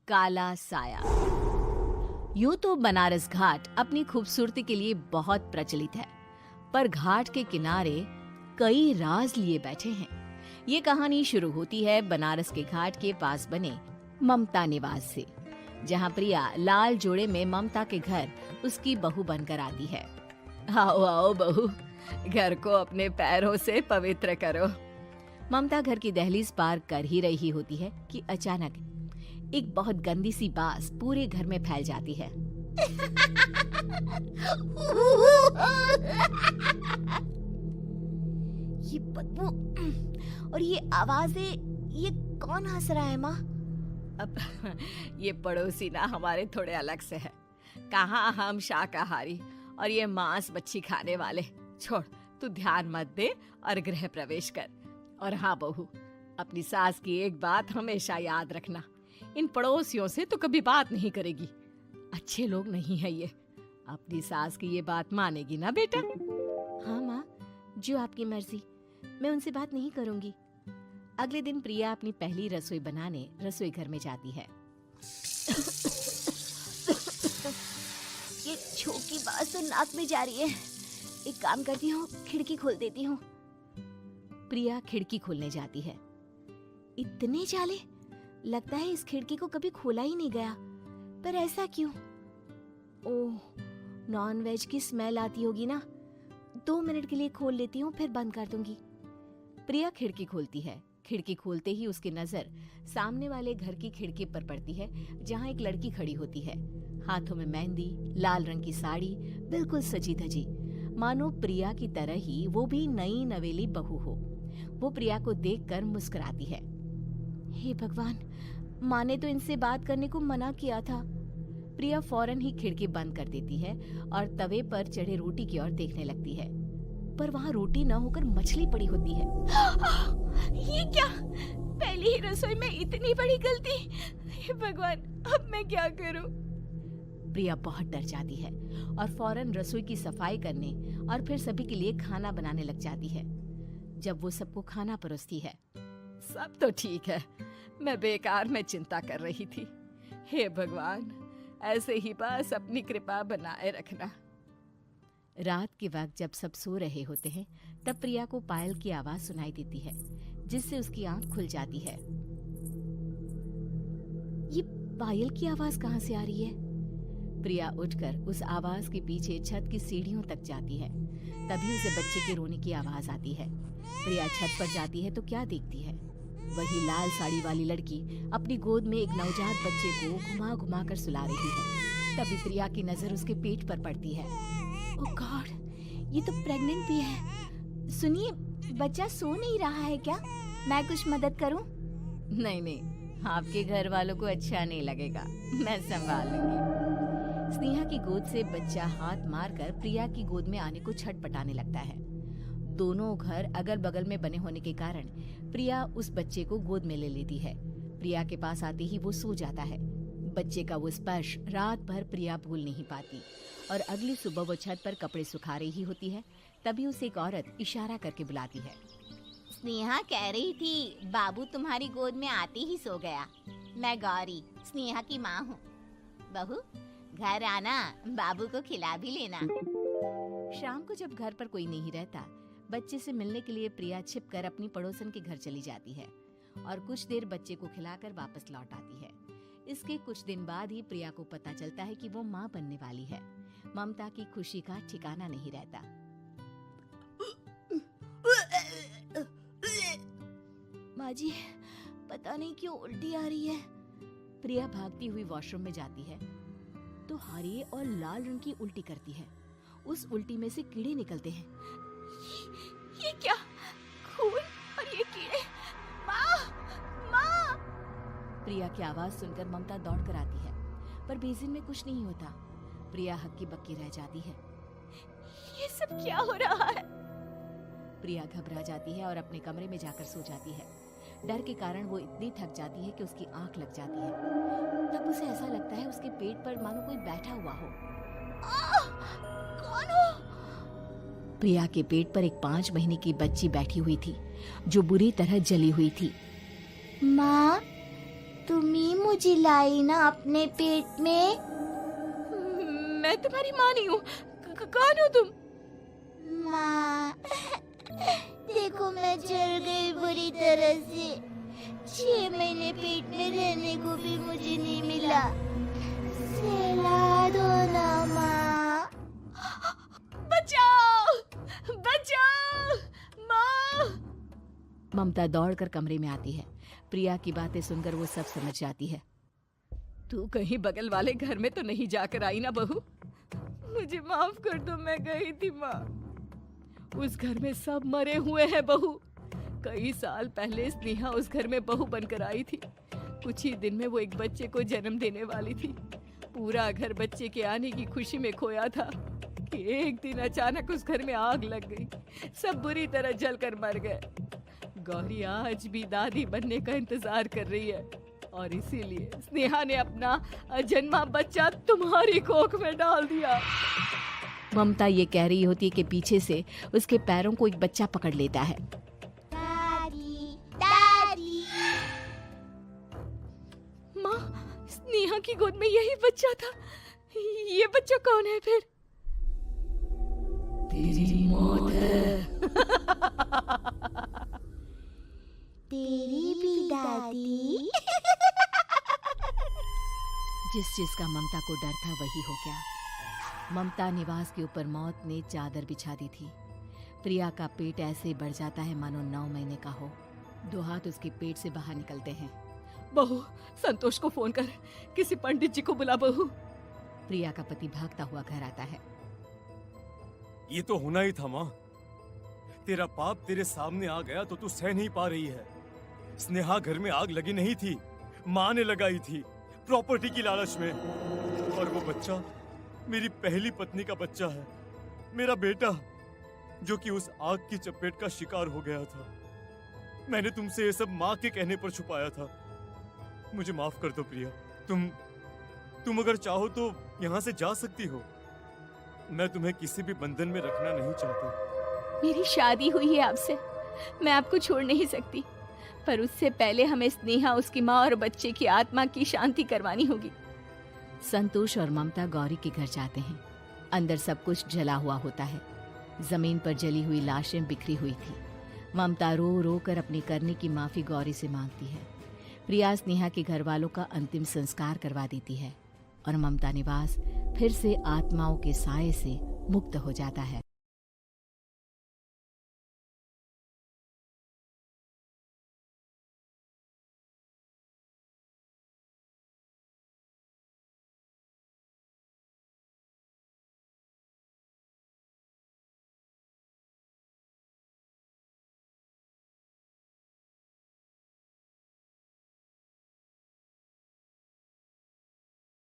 काला साया। यूं तो बनारस घाट अपनी खूबसूरती के लिए बहुत प्रचलित है, पर घाट के किनारे कई राज लिए बैठे हैं। ये कहानी शुरू होती है बनारस के घाट के पास बने ममता निवास से, जहां प्रिया लाल जोड़े में ममता के घर उसकी बहू बनकर आती है। आओ आओ बहू, घर को अपने पैरों से पवित्र करो। ममता घर की दहलीज पार कर ही रही होती है कि अचानक एक बहुत गंदी सी बास पूरे घर में फैल जाती है। ये बदबू और ये आवाजें, ये कौन हंस रहा है माँ? अब ये पड़ोसी ना हमारे थोड़े अलग से है। कहाँ हम शाकाहारी और ये मांस मच्छी खाने वाले। छोड़, तू ध्यान मत दे और गृह प्रवेश कर। और हाँ बहू, अपनी सास की एक बात हमेशा याद रखना, इन पड़ोसियों से तो कभी बात नहीं करेगी। अच्छे लोग नहीं है ये। अपनी सास की ये बात मानेगी ना बेटा? हाँ माँ, जो आपकी मर्जी, मैं उनसे बात नहीं करूंगी। अगले दिन प्रिया अपनी पहली रसोई बनाने रसोई घर में जाती है। ये छोकी बात तो नाक में जा रही है। एक काम करती हूँ, खिड़की खोल देती हूँ। प्रिया खिड़की खोलने जाती है। इतने जाले, लगता है इस खिड़की को कभी खोला ही नहीं गया। पर ऐसा क्यों? ओह, नॉन वेज की स्मेल आती होगी ना। 2 मिनट के लिए खोल लेती हूँ, फिर बंद कर दूंगी। प्रिया खिड़की खोलती है। खिड़की खोलते ही उसकी नजर सामने वाले घर की खिड़की पर पड़ती है, जहाँ एक लड़की खड़ी होती है। हाथों में मेहंदी, लाल रंग की साड़ी, बिल्कुल सजी धजी, मानो प्रिया की तरह ही वो भी नई नवेली बहू हो। वो प्रिया को देखकर मुस्कुराती है। हे भगवान, माँ ने तो इनसे बात करने को मना किया था। प्रिया फौरन ही खिड़की बंद कर देती है और तवे पर चढ़े रोटी की ओर देखने लगती है, पर वहाँ रोटी न होकर मछली पड़ी होती है। ये क्या? पहली ही रसोई में इतनी बड़ी गलती। हे भगवान, अब मैं क्या करूं? प्रिया बहुत डर जाती है और फौरन रसोई की सफाई करने और फिर सभी के लिए खाना बनाने लग जाती है। जब वो सबको खाना परोसती है, सब तो ठीक है, मैं बेकार में चिंता कर रही थी। हे भगवान, ऐसे ही बस अपनी कृपा बनाए रखना। रात के वक्त जब सब सो रहे होते हैं, तब प्रिया को पायल की आवाज सुनाई देती है, जिससे उसकी आंख खुल जाती है। ये पायल की आवाज कहाँ से आ रही है? प्रिया उठकर उस आवाज के पीछे छत की सीढ़ियों तक जाती है। तभी उसे बच्चे के रोने की आवाज आती है। प्रिया छत पर जाती है तो क्या देखती है? वही लाल साड़ी वाली लड़की अपनी गोद में एक नवजात बच्चे को घुमा घुमा कर सुला रही है। तभी प्रिया की नजर उसके पेट पर पड़ती है। ओह गॉड, ये तो प्रेग्नेंट भी है। सुनिए, बच्चा सो नहीं रहा है क्या? मैं कुछ मदद करूं? नहीं नहीं, आपके घर वालों को अच्छा नहीं लगेगा, मैं संभाल लूंगी। स्नेहा की गोद से बच्चा हाथ मारकर प्रिया की गोद में आने को छटपटाने लगता है। दोनों घर अगल बगल में बने होने के कारण प्रिया उस बच्चे को गोद में ले लेती है। प्रिया के पास आते ही वो सो जाता है। बच्चे का वो स्पर्श रात भर प्रिया भूल नहीं पाती और अगली सुबह वो छत पर कपड़े सुखा रही होती है। तभी उसे एक औरत इशारा करके बुलाती है। स्नेहा कह रही थी बाबू तुम्हारी गोद में आते ही सो गया। मैं गौरी, स्नेहा की माँ हूँ। बहू, घर आना, बाबू को खिला भी लेना। शाम को जब घर पर कोई नहीं रहता, बच्चे से मिलने के लिए प्रिया छिपकर अपनी पड़ोसन के घर चली जाती है और कुछ देर बच्चे को खिलाकर वापस लौट आती है। इसके कुछ दिन बाद ही प्रिया को पता चलता है कि वो माँ बनने वाली है। ममता की खुशी का ठिकाना नहीं रहता। माँ जी, पता नहीं क्यों उल्टी आ रही है। प्रिया भागती हुई वॉशरूम में जाती है तो हरे और लाल रंग की उल्टी करती है। उस उल्टी में से कीड़े निकलते हैं। ये क्या? खून और ये कीड़े! माँ! माँ! प्रिया की आवाज सुनकर ममता दौड़ कर आती है, पर बेसिन में कुछ नहीं होता। प्रिया हक्की बक्की रह जाती है। ये सब क्या हो रहा है? प्रिया घबरा जाती है और अपने कमरे में जाकर सो जाती है। डर के कारण वो इतनी थक जाती है कि उसकी आंख लग जाती है। तब उसे ऐसा लगता है उसके पेट पर मानो कोई बैठा हुआ हो। कौन हो? प्रिया के पेट पर एक 5 महीने की बच्ची बैठी हुई थी, जो बुरी तरह जली हुई थी। माँ, तुम ही मुझे लाई ना अपने पेट में। मैं तुम्हारी माँ नहीं हूँ। कौन हो तुम? माँ, देखो मैं जल गई बुरी तरह से। 6 महीने पेट में रहने को भी मुझे नहीं मिला। सहला दो ना माँ। बचाओ, बचाओ, माँ! ममता दौड़कर कमरे में आती है। प्रिया की बातें सुनकर वो सब समझ जाती है। तू कहीं बगल वाले घर में तो नहीं जाकर आई ना बहू? मुझे माफ कर दो, मैं गई थी माँ। उस घर में सब मरे हुए हैं बहू। कई साल पहले स्नेहा उस घर में बहू बनकर आई थी। कुछ ही दिन में वो एक बच्चे को जन्म देने वाली थी। पूरा घर बच्चे के आने की खुशी में खोया था कि एक दिन अचानक उस घर में आग लग गई। सब बुरी तरह जलकर मर गए। गौरी आज भी दादी बनने का इंतजार कर रही है और इसीलिए स्नेहा ने अपना अजन्मा बच्चा तुम्हारी कोख में डाल दिया। ममता ये कह रही होती है कि पीछे से उसके पैरों को एक बच्चा पकड़ लेता है। दादी, दादी। माँ, स्नेहा की गोद में यही बच्चा था। ये बच्चा कौन है फिर? तेरी मौत है। तेरी भी दादी। जिस चीज का ममता को डर था वही हो गया। ममता निवास के ऊपर मौत ने चादर बिछा दी थी। प्रिया का पेट ऐसे बढ़ जाता है मानो 9 महीने का हो। 2 हाथ उसके पेट से बाहर निकलते हैं। बहू, संतोष को फोन कर, किसी पंडित जी को बुला बहू। प्रिया का पति भागता हुआ घर आता है। ये तो होना ही था माँ। तेरा पाप तेरे सामने आ गया तो तू सह नहीं पा रही है। स्नेहा घर में आग लगी नहीं थी, माँ ने लगाई थी, प्रॉपर्टी की लालच में। और वो बच्चा मेरी पहली पत्नी का बच्चा है, मेरा बेटा, जो कि उस आग की चपेट का शिकार हो गया था। मैंने तुमसे ये सब माँ के कहने पर छुपाया था। मुझे माफ कर दो प्रिया। तुम अगर चाहो तो यहाँ से जा सकती हो। मैं तुम्हें किसी भी बंधन में रखना नहीं चाहता। मेरी शादी हुई है आपसे, मैं आपको छोड़ नहीं सकती, पर उससे पहले हमें स्नेहा, उसकी माँ और बच्चे की आत्मा की शांति करवानी होगी। संतोष और ममता गौरी के घर जाते हैं। अंदर सब कुछ जला हुआ होता है। जमीन पर जली हुई लाशें बिखरी हुई थी। ममता रो रो कर अपने करने की माफी गौरी से मांगती है। प्रिया स्नेहा के घर वालों का अंतिम संस्कार करवा देती है और ममता निवास फिर से आत्माओं के साए से मुक्त हो जाता है।